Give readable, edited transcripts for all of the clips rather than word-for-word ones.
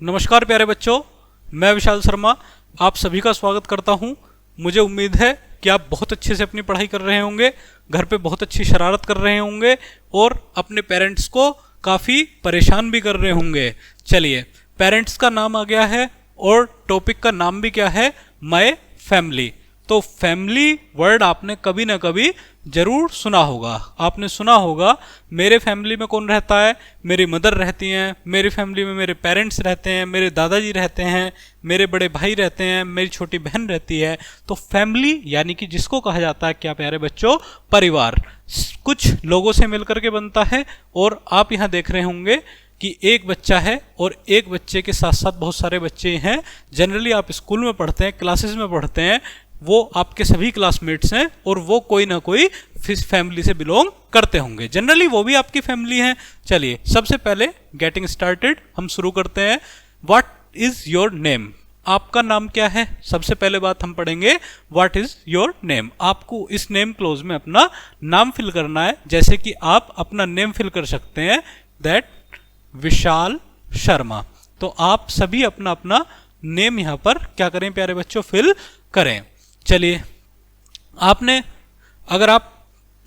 नमस्कार प्यारे बच्चों, मैं विशाल शर्मा आप सभी का स्वागत करता हूं। मुझे उम्मीद है कि आप बहुत अच्छे से अपनी पढ़ाई कर रहे होंगे, घर पे बहुत अच्छी शरारत कर रहे होंगे और अपने पेरेंट्स को काफ़ी परेशान भी कर रहे होंगे। चलिए, पेरेंट्स का नाम आ गया है और टॉपिक का नाम भी क्या है, माय फैमिली। तो फैमिली वर्ड आपने कभी ना कभी जरूर सुना होगा। आपने सुना होगा मेरे फैमिली में कौन रहता है, मेरी मदर रहती हैं, मेरी फैमिली में मेरे पेरेंट्स रहते हैं, मेरे दादाजी रहते हैं, मेरे बड़े भाई रहते हैं, मेरी छोटी बहन रहती है। तो फैमिली यानी कि जिसको कहा जाता है क्या प्यारे बच्चों, परिवार, कुछ लोगों से मिलकर के बनता है। और आप यहाँ देख रहे होंगे कि एक बच्चा है और एक बच्चे के साथ साथ बहुत सारे बच्चे हैं। जनरली आप स्कूल में पढ़ते हैं, क्लासेस में पढ़ते हैं, वो आपके सभी क्लासमेट्स हैं और वो कोई ना कोई फैमिली से बिलोंग करते होंगे। जनरली वो भी आपकी फैमिली हैं। चलिए, सबसे पहले गेटिंग स्टार्टेड, हम शुरू करते हैं। What is your name? आपका नाम क्या है? सबसे पहले बात हम पढ़ेंगे व्हाट इज योर नेम। आपको इस नेम क्लोज में अपना नाम फिल करना है। जैसे कि आप अपना नेम फिल कर सकते हैं, दैट विशाल शर्मा। तो आप सभी अपना अपना नेम यहाँ पर क्या करें प्यारे बच्चों, फिल करें। चलिए, आपने, अगर आप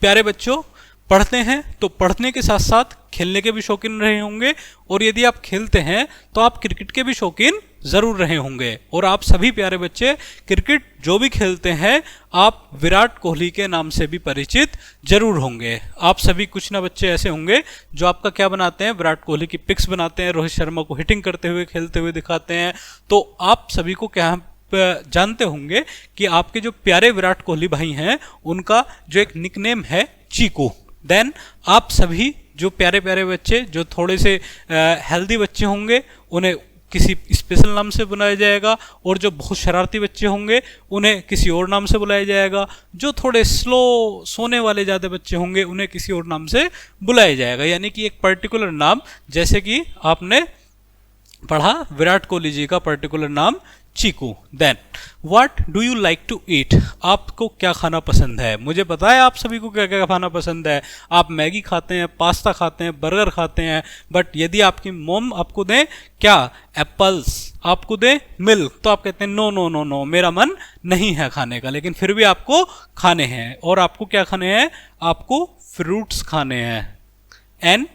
प्यारे बच्चों पढ़ते हैं तो पढ़ने के साथ साथ खेलने के भी शौकीन रहे होंगे, और यदि आप खेलते हैं तो आप क्रिकेट के भी शौकीन जरूर रहे होंगे। और आप सभी प्यारे बच्चे क्रिकेट जो भी खेलते हैं, आप विराट कोहली के नाम से भी परिचित जरूर होंगे। आप सभी कुछ ना बच्चे ऐसे होंगे जो आपका क्या बनाते हैं, विराट कोहली की पिक्स बनाते हैं, रोहित शर्मा को हिटिंग करते हुए खेलते हुए दिखाते हैं। तो आप सभी को क्या जानते होंगे कि आपके जो प्यारे विराट कोहली भाई हैं उनका जो एक निकनेम है चीकू। देन आप सभी जो प्यारे प्यारे बच्चे जो थोड़े से हेल्दी बच्चे होंगे उन्हें किसी स्पेशल नाम से बुलाया जाएगा, और जो बहुत शरारती बच्चे होंगे उन्हें किसी और नाम से बुलाया जाएगा। जो थोड़े स्लो सोने वाले ज़्यादा बच्चे होंगे उन्हें किसी और नाम से बुलाया जाएगा। यानी कि एक पर्टिकुलर नाम, जैसे कि आपने पढ़ा विराट कोहली जी का पर्टिकुलर नाम चीकू। Then what do you like to eat? आपको क्या खाना पसंद है? मुझे पता है आप सभी को क्या क्या खाना पसंद है। आप मैगी खाते हैं, पास्ता खाते हैं, बर्गर खाते हैं, बट यदि आपकी मॉम आपको दें क्या, एप्पल्स, आपको दें मिल्क, तो आप कहते हैं नो नो नो नो, मेरा मन नहीं है खाने का। लेकिन फिर भी आपको खाने हैं। और आपको क्या खाने हैं? आपको फ्रूट्स खाने हैं, एंड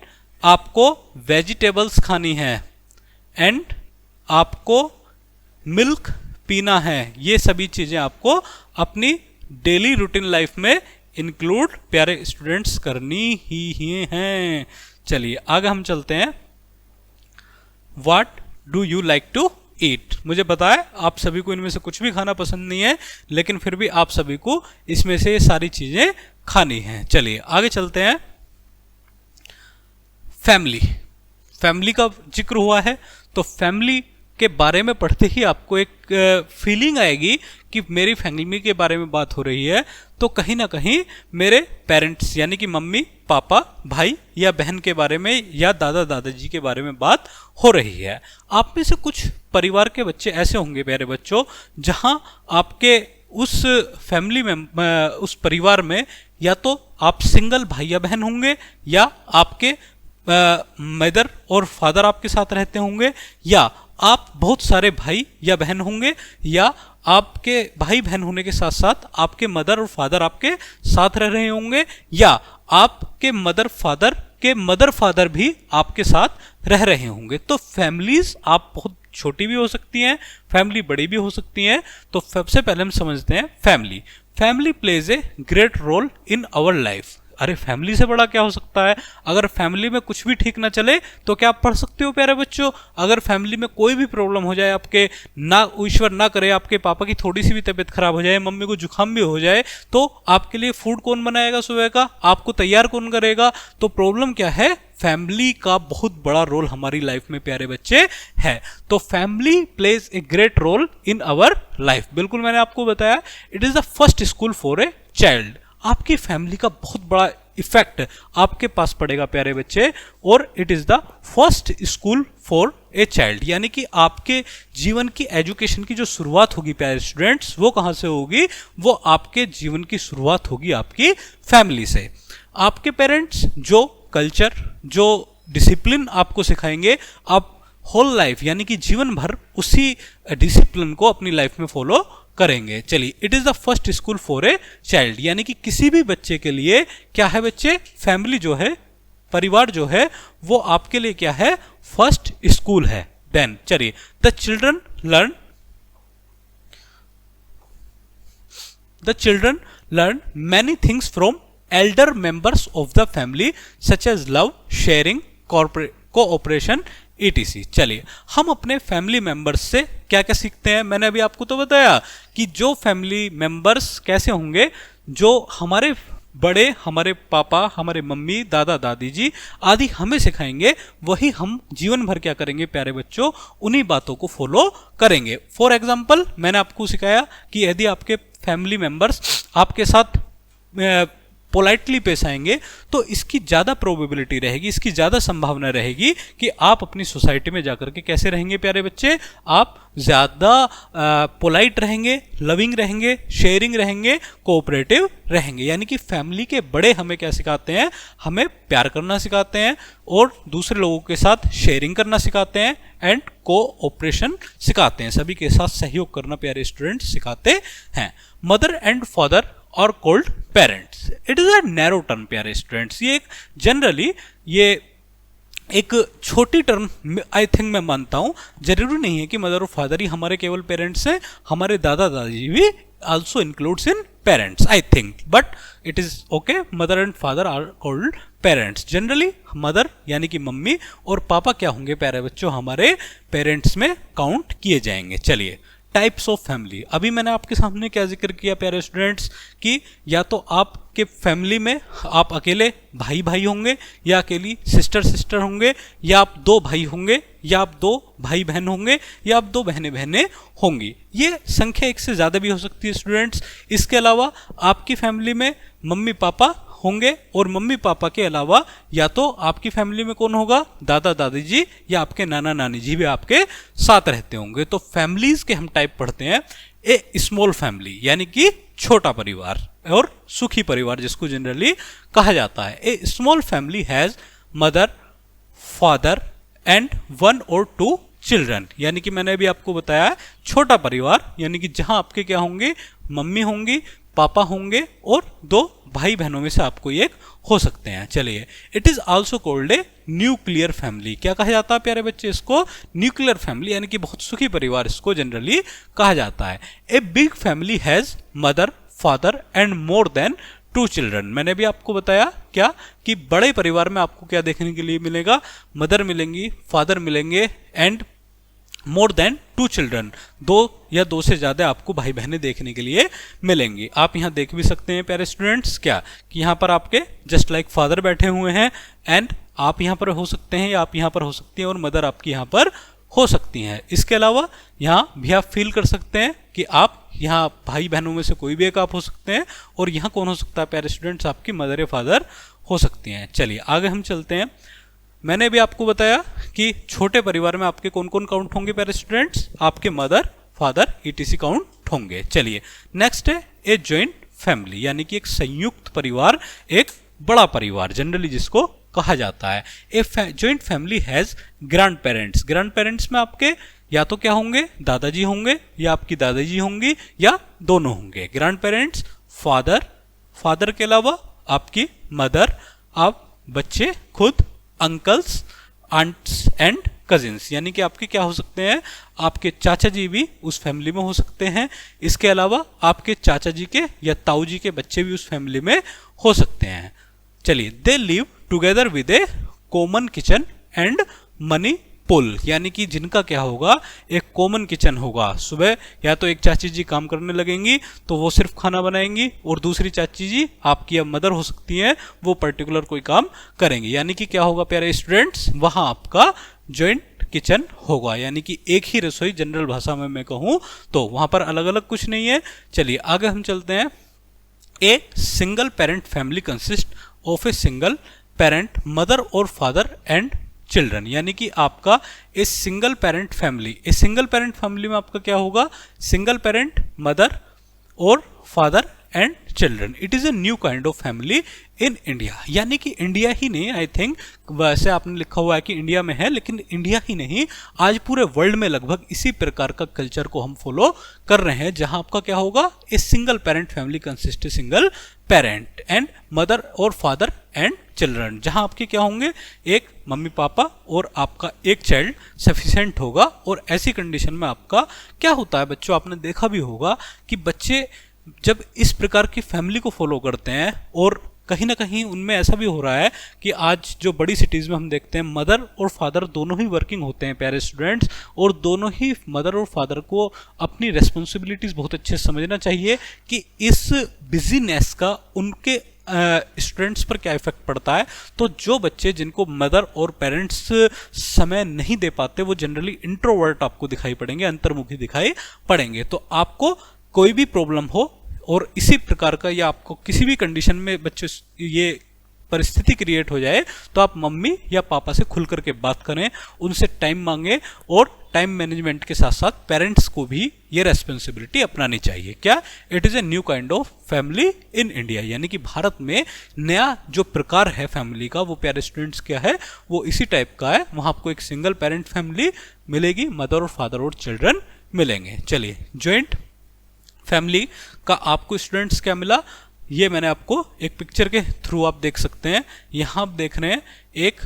आपको वेजिटेबल्स खानी है, एंड आपको मिल्क पीना है। ये सभी चीज़ें आपको अपनी डेली रूटीन लाइफ में इंक्लूड प्यारे स्टूडेंट्स करनी ही हैं। चलिए आगे हम चलते हैं। What do you like to eat? मुझे पता है आप सभी को इनमें से कुछ भी खाना पसंद नहीं है, लेकिन फिर भी आप सभी को इसमें से ये सारी चीज़ें खानी हैं। चलिए आगे चलते हैं। फैमिली, फैमिली का जिक्र हुआ है तो फैमिली के बारे में पढ़ते ही आपको एक फीलिंग आएगी कि मेरी फैमिली के बारे में बात हो रही है, तो कहीं ना कहीं मेरे पेरेंट्स यानी कि मम्मी पापा भाई या बहन के बारे में या दादा दादाजी के बारे में बात हो रही है। आप में से कुछ परिवार के बच्चे ऐसे होंगे प्यारे बच्चों, जहां आपके उस फैमिली में, उस परिवार में या तो आप सिंगल भाई या बहन होंगे, या आपके मदर और फादर आपके साथ रहते होंगे, या आप बहुत सारे भाई या बहन होंगे, या आपके भाई बहन होने के साथ साथ आपके मदर और फादर आपके साथ रह रहे होंगे, या आपके मदर फादर भी आपके साथ रह रहे होंगे। तो फैमिलीज आप बहुत छोटी भी हो सकती हैं, फैमिली बड़ी भी हो सकती हैं। तो सबसे पहले हम समझते हैं family. Family plays a great role in our life. अरे फैमिली से बड़ा क्या हो सकता है? अगर फैमिली में कुछ भी ठीक ना चले तो क्या आप पढ़ सकते हो प्यारे बच्चों? अगर फैमिली में कोई भी प्रॉब्लम हो जाए, आपके ना ईश्वर ना करे आपके पापा की थोड़ी सी भी तबीयत खराब हो जाए, मम्मी को जुकाम भी हो जाए, तो आपके लिए फूड कौन बनाएगा सुबह का? आपको तैयार कौन करेगा? तो प्रॉब्लम क्या है? फैमिली का बहुत बड़ा रोल हमारी लाइफ में प्यारे बच्चे है। तो family plays a great role in our life. बिल्कुल मैंने आपको बताया, it is the first school for a child. आपकी फैमिली का बहुत बड़ा इफेक्ट आपके पास पड़ेगा प्यारे बच्चे, और it is the first school for a child. यानी कि आपके जीवन की एजुकेशन की जो शुरुआत होगी प्यारे स्टूडेंट्स, वो कहाँ से होगी? वो आपके जीवन की शुरुआत होगी आपकी फैमिली से। आपके पेरेंट्स जो कल्चर, जो डिसिप्लिन आपको सिखाएंगे, आप होल लाइफ यानी कि जीवन भर उसी डिसिप्लिन को अपनी लाइफ में फॉलो करेंगे। चलिए, it is the first school for a child, यानी कि किसी भी बच्चे के लिए क्या है बच्चे, फैमिली जो है, परिवार जो है, वो आपके लिए क्या है, फर्स्ट स्कूल है। देन चलिए, the children learn many things from elder members of the family such as love, sharing, cooperation, etc। चलिए, हम अपने फैमिली मेंबर्स से क्या क्या सीखते हैं। मैंने अभी आपको तो बताया कि जो फैमिली मेंबर्स कैसे होंगे, जो हमारे बड़े, हमारे पापा, हमारे मम्मी, दादा दादी जी आदि हमें सिखाएंगे, वही हम जीवन भर क्या करेंगे प्यारे बच्चों, उन्हीं बातों को फॉलो करेंगे। फॉर एग्जाम्पल, मैंने आपको सिखाया कि यदि आपके फैमिली मेंबर्स आपके साथ पोलाइटली पेश आएंगे तो इसकी ज़्यादा प्रोबेबिलिटी रहेगी, इसकी ज़्यादा संभावना रहेगी कि आप अपनी सोसाइटी में जाकर के कैसे रहेंगे प्यारे बच्चे, आप ज़्यादा पोलाइट रहेंगे, लविंग रहेंगे, शेयरिंग रहेंगे, कोऑपरेटिव रहेंगे। यानी कि फैमिली के बड़े हमें क्या सिखाते हैं, हमें प्यार करना सिखाते हैं और दूसरे लोगों के साथ शेयरिंग करना सिखाते हैं एंड कोऑपरेशन सिखाते हैं, सभी के साथ सहयोग करना प्यारे स्टूडेंट सिखाते हैं। मदर एंड फादर और called parents, it is a narrow term प्यारे स्टूडेंट्स। ये एक जनरली ये एक छोटी टर्म आई थिंक मैं मानता हूँ। जरूरी नहीं है कि मदर और फादर ही हमारे केवल पेरेंट्स हैं, हमारे दादा दादी भी also includes in parents I think, but it is okay, mother and father are called parents. Generally mother यानी कि मम्मी और पापा क्या होंगे प्यारे बच्चों, हमारे पेरेंट्स में काउंट किए जाएंगे। चलिए, टाइप्स ऑफ फैमिली, अभी मैंने आपके सामने क्या जिक्र किया प्यारे स्टूडेंट्स कि या तो आपके फैमिली में आप अकेले भाई भाई होंगे, या अकेली सिस्टर सिस्टर होंगे, या आप दो भाई होंगे, या आप दो भाई बहन होंगे, या आप दो बहनें बहनें होंगी। ये संख्या एक से ज़्यादा भी हो सकती है स्टूडेंट्स। इसके अलावा आपकी फैमिली में मम्मी पापा होंगे और मम्मी पापा के अलावा या तो आपकी फैमिली में कौन होगा, दादा दादी जी या आपके नाना नानी जी भी आपके साथ रहते होंगे। तो फैमिलीज के हम टाइप पढ़ते हैं, ए स्मॉल फैमिली यानी कि छोटा परिवार और सुखी परिवार जिसको जनरली कहा जाता है। A small family has mother, father and 1 or 2 children, यानी कि मैंने अभी आपको बताया छोटा परिवार यानी कि जहां आपके क्या होंगे, मम्मी होंगी, पापा होंगे और 2 भाई बहनों में से आपको एक हो सकते हैं। चलिए, it is also called a nuclear family, क्या कहा जाता है प्यारे बच्चे इसको, न्यूक्लियर फैमिली यानी कि बहुत सुखी परिवार इसको जनरली कहा जाता है। A big family has mother, father and more than 2 children. मैंने भी आपको बताया क्या कि बड़े परिवार में आपको क्या देखने के लिए मिलेगा, मदर मिलेंगी, फादर मिलेंगे एंड मोर देन 2 चिल्ड्रन, 2 या 2 से ज़्यादा आपको भाई बहनें देखने के लिए मिलेंगी। आप यहाँ देख भी सकते हैं प्यारे स्टूडेंट्स क्या कि यहाँ पर आपके जस्ट लाइक फादर बैठे हुए हैं एंड आप यहाँ पर हो सकते हैं या आप यहाँ पर हो सकती हैं और मदर आपकी यहाँ पर हो सकती हैं। इसके अलावा यहाँ भी आप फील कर सकते हैं कि आप यहाँ भाई बहनों में से कोई भी एक आप हो सकते हैं और यहाँ कौन हो सकता है प्यारे स्टूडेंट्स, आपकी मदर या फादर हो सकती हैं। चलिए आगे हम चलते हैं। मैंने भी आपको बताया कि छोटे परिवार में आपके कौन कौन काउंट होंगे प्यारे स्टूडेंट्स, आपके मदर, फादर etc काउंट होंगे। चलिए नेक्स्ट है ए जॉइंट फैमिली, यानी कि एक संयुक्त परिवार, एक बड़ा परिवार जनरली जिसको कहा जाता है। A joint family has grandparents, grandparents में आपके या तो क्या होंगे, दादाजी होंगे या आपकी दादाजी होंगी या दोनों होंगे। ग्रैंड पेरेंट्स, फादर, फादर के अलावा आपकी मदर, आप बच्चे खुद, अंकल्स, आंट्स एंड कजिन्स, यानी कि आपके क्या हो सकते हैं, आपके चाचा जी भी उस फैमिली में हो सकते हैं। इसके अलावा आपके चाचा जी के या ताऊ जी के बच्चे भी उस फैमिली में हो सकते हैं। चलिए, they live together with a common kitchen and money pool, यानी कि जिनका क्या होगा, एक कॉमन किचन होगा। सुबह या तो एक चाची जी काम करने लगेंगी तो वो सिर्फ खाना बनाएंगी और दूसरी चाची जी आपकी अब मदर हो सकती हैं, वो पर्टिकुलर कोई काम करेंगी। यानी कि क्या होगा प्यारे स्टूडेंट्स, वहाँ आपका जॉइंट किचन होगा, यानी कि एक ही रसोई जनरल भाषा में मैं कहूँ तो वहाँ पर अलग अलग कुछ नहीं है। चलिए आगे हम चलते हैं। A single parent family consist of a single parent, mother और फादर एंड चिल्ड्रन, यानी कि आपका a single parent family, a single parent family में आपका क्या होगा, सिंगल पेरेंट, मदर और father and children. It is a new kind of family in India, यानी कि इंडिया ही नहीं, आई थिंक वैसे आपने लिखा हुआ है कि इंडिया में है, लेकिन इंडिया ही नहीं, आज पूरे वर्ल्ड में लगभग इसी प्रकार का कल्चर को हम फॉलो कर रहे हैं, जहां आपका क्या होगा, a single parent family consist a single parent and mother और फादर एंड चिल्ड्रन, जहां आपके क्या होंगे, एक मम्मी पापा और आपका एक चाइल्ड सफिशिएंट होगा। और ऐसी कंडीशन में आपका क्या होता है बच्चों, आपने देखा भी होगा कि बच्चे जब इस प्रकार की फैमिली को फॉलो करते हैं, और कहीं ना कहीं उनमें ऐसा भी हो रहा है कि आज जो बड़ी सिटीज़ में हम देखते हैं मदर और फादर दोनों ही वर्किंग होते हैं प्यारे स्टूडेंट्स, और दोनों ही मदर और फादर को अपनी रेस्पॉन्सिबिलिटीज़ बहुत अच्छे से समझना चाहिए कि इस बिजीनेस का उनके स्टूडेंट्स पर क्या इफेक्ट पड़ता है। तो जो बच्चे जिनको मदर और पेरेंट्स समय नहीं दे पाते, वो जनरली इंट्रोवर्ट आपको दिखाई पड़ेंगे, अंतर्मुखी दिखाई पड़ेंगे। तो आपको कोई भी प्रॉब्लम हो और इसी प्रकार का, या आपको किसी भी कंडीशन में बच्चे ये परिस्थिति क्रिएट हो जाए, तो आप मम्मी या पापा से खुल करके बात करें, उनसे टाइम मांगें, और टाइम मैनेजमेंट के साथ साथ पेरेंट्स को भी ये रेस्पॉन्सिबिलिटी अपनानी चाहिए। क्या, it is a new kind of family in India, यानी कि भारत में नया जो प्रकार है फैमिली का, वो प्यारे स्टूडेंट्स क्या है, वो इसी टाइप का है। वहाँ आपको एक सिंगल पेरेंट फैमिली मिलेगी, मदर और फादर और चिल्ड्रन मिलेंगे। चलिए, जॉइंट फैमिली का आपको स्टूडेंट्स क्या मिला, ये मैंने आपको एक पिक्चर के थ्रू आप देख सकते हैं। यहाँ आप देख रहे हैं एक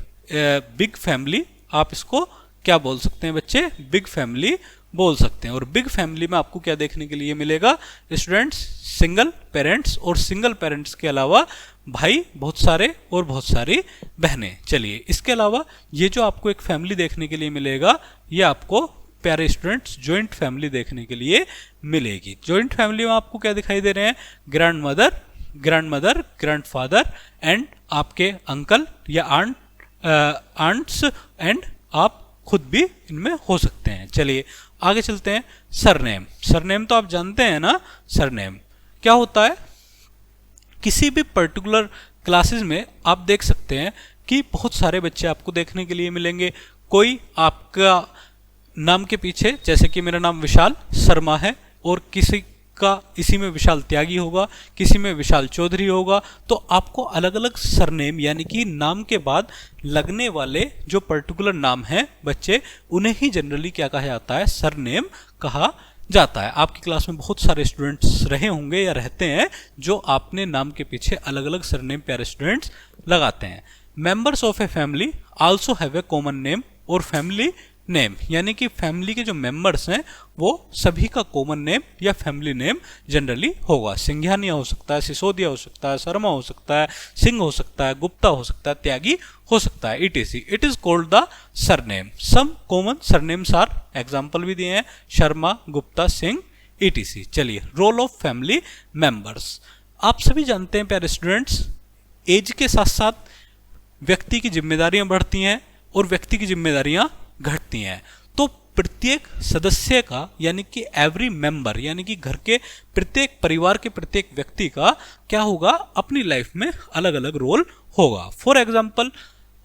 बिग फैमिली, आप इसको क्या बोल सकते हैं बच्चे, बिग फैमिली बोल सकते हैं। और बिग फैमिली में आपको क्या देखने के लिए मिलेगा स्टूडेंट्स, सिंगल पेरेंट्स, और सिंगल पेरेंट्स के अलावा भाई बहुत सारे और बहुत सारी बहनें। चलिए, इसके अलावा ये जो आपको एक फैमिली देखने के लिए मिलेगा, ये आपको प्यारे स्टूडेंट्स जॉइंट फैमिली देखने के लिए मिलेगी। जॉइंट फैमिली में आपको क्या दिखाई दे रहे हैं, grand mother, grand father and आपके अंकल या आंट्स, एंड आप खुद भी इनमें हो सकते हैं। चलिए आगे चलते हैं। सरनेम, सरनेम तो आप जानते हैं ना, सरनेम क्या होता है। किसी भी पर्टिकुलर क्लासेस में आप देख सकते हैं कि बहुत सारे बच्चे आपको देखने के लिए मिलेंगे। कोई आपका नाम के पीछे, जैसे कि मेरा नाम विशाल शर्मा है, और किसी का इसी में विशाल त्यागी होगा, किसी में विशाल चौधरी होगा, तो आपको अलग अलग सरनेम, यानी कि नाम के बाद लगने वाले जो पर्टिकुलर नाम हैं बच्चे, उन्हें ही जनरली क्या कहा जाता है, सरनेम कहा जाता है। आपकी क्लास में बहुत सारे स्टूडेंट्स रहे होंगे या रहते हैं जो आपने नाम के पीछे अलग अलग सरनेम प्यारे स्टूडेंट्स लगाते हैं। Members of a family also have a common name और फैमिली नेम, यानी कि फैमिली के जो मेंबर्स हैं वो सभी का कॉमन नेम या फैमिली नेम जनरली होगा। सिंघानिया हो सकता है, सिसोदिया हो सकता है, शर्मा हो सकता है, सिंह हो सकता है, गुप्ता हो सकता है, त्यागी हो सकता है, it is called the surname. Some common surnames are, example भी दिए हैं, शर्मा, गुप्ता, सिंह, etc। चलिए, रोल ऑफ फैमिली मेंबर्स। आप सभी जानते हैं प्यारे स्टूडेंट्स, एज के साथ साथ व्यक्ति की जिम्मेदारियां बढ़ती हैं और व्यक्ति की जिम्मेदारियां घटती हैं। तो प्रत्येक सदस्य का, यानी कि एवरी मेंबर, यानी कि घर के प्रत्येक परिवार के प्रत्येक व्यक्ति का क्या होगा, अपनी लाइफ में अलग अलग रोल होगा। फॉर एग्जाम्पल,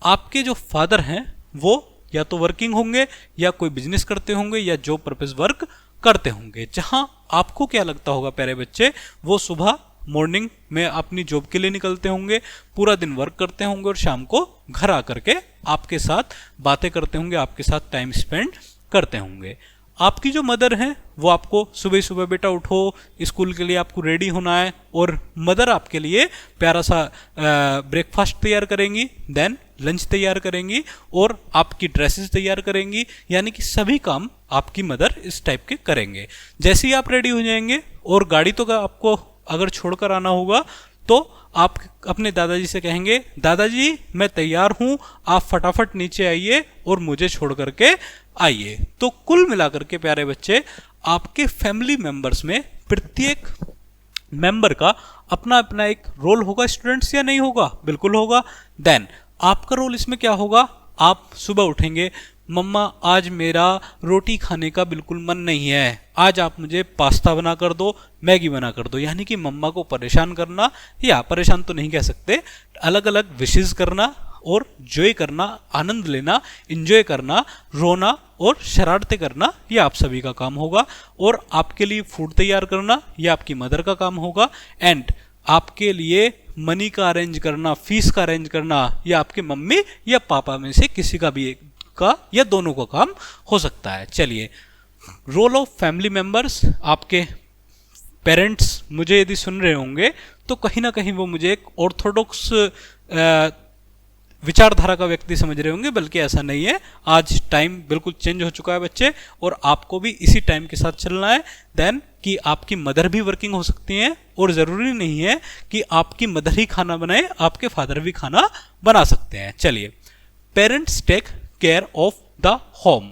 आपके जो फादर हैं वो या तो वर्किंग होंगे, या कोई बिजनेस करते होंगे, या जॉब पर्पस वर्क करते होंगे। जहां आपको क्या लगता होगा प्यारे बच्चे, वो सुबह मॉर्निंग में अपनी जॉब के लिए निकलते होंगे, पूरा दिन वर्क करते होंगे, और शाम को घर आकर के आपके साथ बातें करते होंगे, आपके साथ टाइम स्पेंड करते होंगे। आपकी जो मदर हैं वो आपको सुबह सुबह, बेटा उठो, स्कूल के लिए आपको रेडी होना है, और मदर आपके लिए प्यारा सा ब्रेकफास्ट तैयार करेंगी, देन लंच तैयार करेंगी, और आपकी ड्रेसेस तैयार करेंगी, यानी कि सभी काम आपकी मदर इस टाइप के करेंगे। जैसे ही आप रेडी हो जाएंगे, और गाड़ी तो आपको अगर छोड़कर आना होगा, तो आप अपने दादाजी से कहेंगे, दादाजी मैं तैयार हूं, आप फटाफट नीचे आइए और मुझे छोड़ करके आइए। तो कुल मिलाकर के प्यारे बच्चे, आपके फैमिली मेंबर्स में प्रत्येक मेंबर का अपना अपना एक रोल होगा स्टूडेंट्स, या नहीं होगा? बिल्कुल होगा। देन आपका रोल इसमें क्या होगा, आप सुबह उठेंगे, मम्मा आज मेरा रोटी खाने का बिल्कुल मन नहीं है, आज आप मुझे पास्ता बना कर दो, मैगी बना कर दो, यानी कि मम्मा को परेशान करना, या परेशान तो नहीं कह सकते, अलग अलग विशेष करना, और जॉय करना, आनंद लेना, इंजॉय करना, रोना और शरारतें करना ये आप सभी का काम होगा। और आपके लिए फूड तैयार करना ये आपकी मदर का काम होगा। एंड आपके लिए मनी का अरेंज करना, फीस का अरेंज करना ये आपके मम्मी या पापा में से किसी का भी एक का या दोनों का काम हो सकता है। चलिए, रोल ऑफ फैमिली मेंबर्स। आपके पेरेंट्स मुझे यदि सुन रहे होंगे तो कहीं ना कहीं वो मुझे एक ऑर्थोडॉक्स विचारधारा का व्यक्ति समझ रहे होंगे, बल्कि ऐसा नहीं है। आज टाइम बिल्कुल चेंज हो चुका है बच्चे, और आपको भी इसी टाइम के साथ चलना है। देन कि आपकी मदर भी वर्किंग हो सकती हैं, और ज़रूरी नहीं है कि आपकी मदर ही खाना बनाए, आपके फादर भी खाना बना सकते हैं। चलिए, parents take care of the home,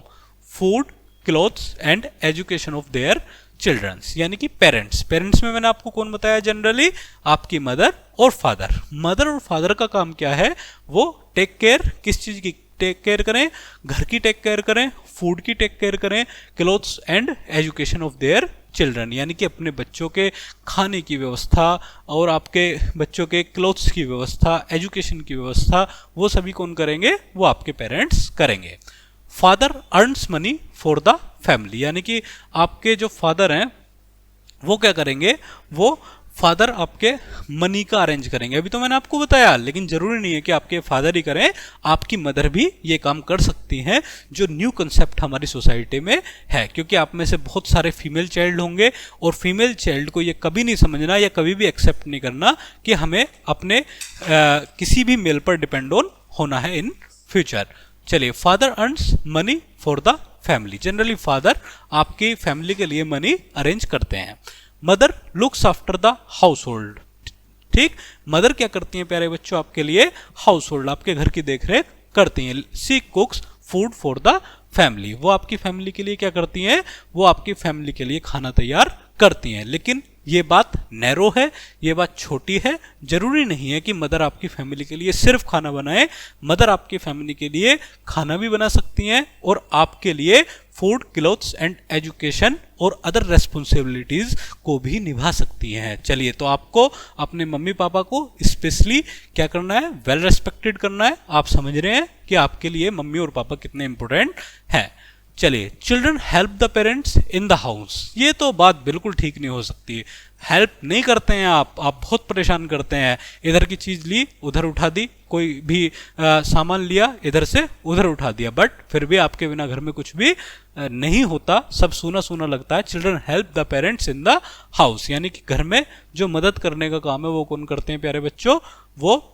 food, clothes and education of their childrens. यानी कि पेरेंट्स में मैंने आपको कौन बताया, जनरली आपकी मदर और फादर। मदर और फादर का काम क्या है, वो टेक केयर, किस चीज़ की टेक केयर करें, घर की टेक केयर करें, फूड की टेक केयर करें, clothes and education of their children, यानी कि अपने बच्चों के खाने की व्यवस्था और आपके बच्चों के क्लोथ्स की व्यवस्था, एजुकेशन की व्यवस्था, वो सभी कौन करेंगे, वो आपके पेरेंट्स करेंगे। Father earns money for the family, यानी कि आपके जो फादर हैं वो क्या करेंगे, वो फादर आपके मनी का अरेंज करेंगे। अभी तो मैंने आपको बताया, लेकिन जरूरी नहीं है कि आपके फादर ही करें, आपकी मदर भी ये काम कर सकती हैं, जो न्यू कंसेप्ट हमारी सोसाइटी में है। क्योंकि आप में से बहुत सारे फीमेल चाइल्ड होंगे, और फीमेल चाइल्ड को ये कभी नहीं समझना या कभी भी एक्सेप्ट नहीं करना कि हमें अपने किसी भी मेल पर डिपेंड ऑन होना है इन फ्यूचर। चलिए, father earns money for the family. Generally father आपकी फैमिली के लिए मनी अरेंज करते हैं। Mother looks after the house hold. ठीक, मदर क्या करती हैं प्यारे बच्चों, आपके लिए हाउस होल्ड, आपके घर की देखरेख करती हैं। She cooks food for the family, वो आपकी फैमिली के लिए क्या करती हैं, वो आपकी फैमिली के लिए खाना तैयार करती हैं। लेकिन ये बात नैरो है, ये बात छोटी है। जरूरी नहीं है कि मदर आपकी फैमिली के लिए सिर्फ खाना बनाए, मदर आपकी फैमिली के लिए खाना भी बना सकती हैं और आपके लिए फूड, क्लोथ्स एंड एजुकेशन और अदर रेस्पॉन्सिबिलिटीज को भी निभा सकती हैं। चलिए, तो आपको अपने मम्मी पापा को स्पेशली क्या करना है, वेल रेस्पेक्टेड करना है। आप समझ रहे हैं कि आपके लिए मम्मी और पापा कितने इंपॉर्टेंट हैं। चलिए, children help the parents in the house. ये तो बात बिल्कुल ठीक नहीं हो सकती। हेल्प नहीं करते हैं आप बहुत परेशान करते हैं। इधर की चीज़ ली उधर उठा दी, कोई भी सामान लिया इधर से उधर उठा दिया, बट फिर भी आपके बिना घर में कुछ भी नहीं होता, सब सूना सूना लगता है। Children help the parents in the house, यानी कि घर में जो मदद करने का काम है वो कौन करते हैं प्यारे बच्चों, वो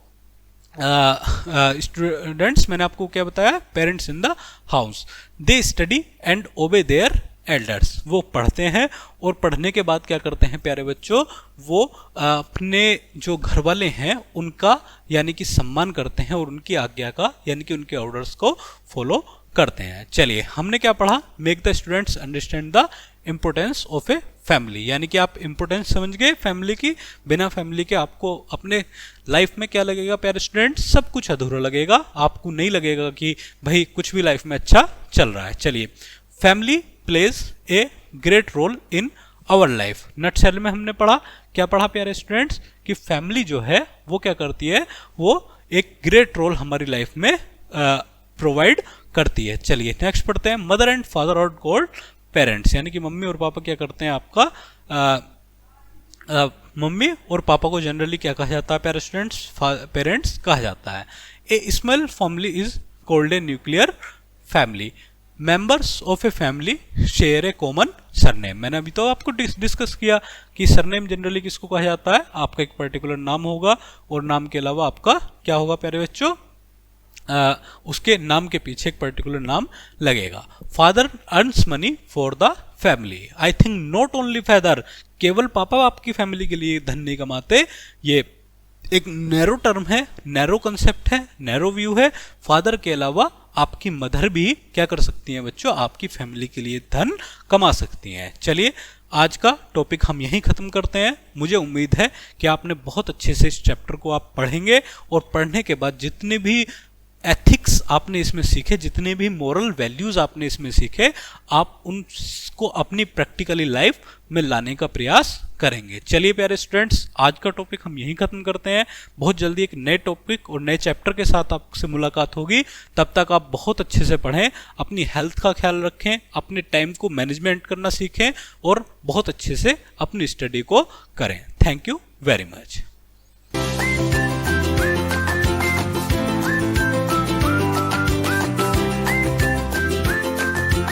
स्टूडेंट्स। मैंने आपको क्या बताया, parents in the house. They study and ओबे देयर एल्डर्स, वो पढ़ते हैं और पढ़ने के बाद क्या करते हैं प्यारे बच्चों, वो अपने जो घर वाले हैं उनका यानी कि सम्मान करते हैं और उनकी आज्ञा का यानी कि उनके ऑर्डर्स को फॉलो करते हैं। चलिए, हमने क्या पढ़ा, make the students understand the importance of a family, यानी कि आप इम्पोर्टेंस समझ गए फैमिली की। बिना फैमिली के आपको अपने लाइफ में क्या लगेगा प्यारे स्टूडेंट्स, सब कुछ अधूरा लगेगा। आपको नहीं लगेगा कि भाई कुछ भी लाइफ में अच्छा चल रहा है। चलिए, family plays a great role in our life. Nutshell में हमने पढ़ा, क्या पढ़ा प्यारे स्टूडेंट्स, कि फैमिली जो है वो क्या करती है, वो एक ग्रेट रोल हमारी लाइफ में प्रोवाइड करती है। चलिए, नेक्स्ट पढ़ते हैं। Mother and father are called parents, यानी कि मम्मी और पापा क्या करते हैं आपका, मम्मी और पापा को जनरली क्या कहा जाता है प्यारे स्टूडेंट्स, पेरेंट्स कहा जाता है। A small family is called a nuclear family. Members of a family share a common surname. मैंने अभी तो आपको डिस्कस किया कि सरनेम जनरली किसको कहा जाता है, आपका एक पर्टिकुलर नाम होगा और नाम के अलावा आपका क्या होगा प्यारे बच्चों, उसके नाम के पीछे एक पर्टिकुलर नाम लगेगा। Father earns money for the family. I think not only father, केवल पापा आपकी फैमिली के लिए धन नहीं कमाते, ये एक नैरो टर्म है, नैरो कंसेप्ट है, नैरो व्यू है। फादर के अलावा आपकी मदर भी क्या कर सकती हैं बच्चों, आपकी फैमिली के लिए धन कमा सकती हैं। चलिए, आज का टॉपिक हम यहीं ख़त्म करते हैं। मुझे उम्मीद है कि आपने बहुत अच्छे से इस चैप्टर को आप पढ़ेंगे और पढ़ने के बाद जितने भी एथिक्स आपने इसमें सीखे, जितने भी मोरल वैल्यूज़ आपने इसमें सीखे, आप उनको अपनी प्रैक्टिकली लाइफ में लाने का प्रयास करेंगे। चलिए प्यारे स्टूडेंट्स, आज का टॉपिक हम यहीं खत्म करते हैं। बहुत जल्दी एक नए टॉपिक और नए चैप्टर के साथ आपसे मुलाकात होगी। तब तक आप बहुत अच्छे से पढ़ें, अपनी हेल्थ का ख्याल रखें, अपने टाइम को मैनेजमेंट करना सीखें और बहुत अच्छे से अपनी स्टडी को करें। Thank you very much.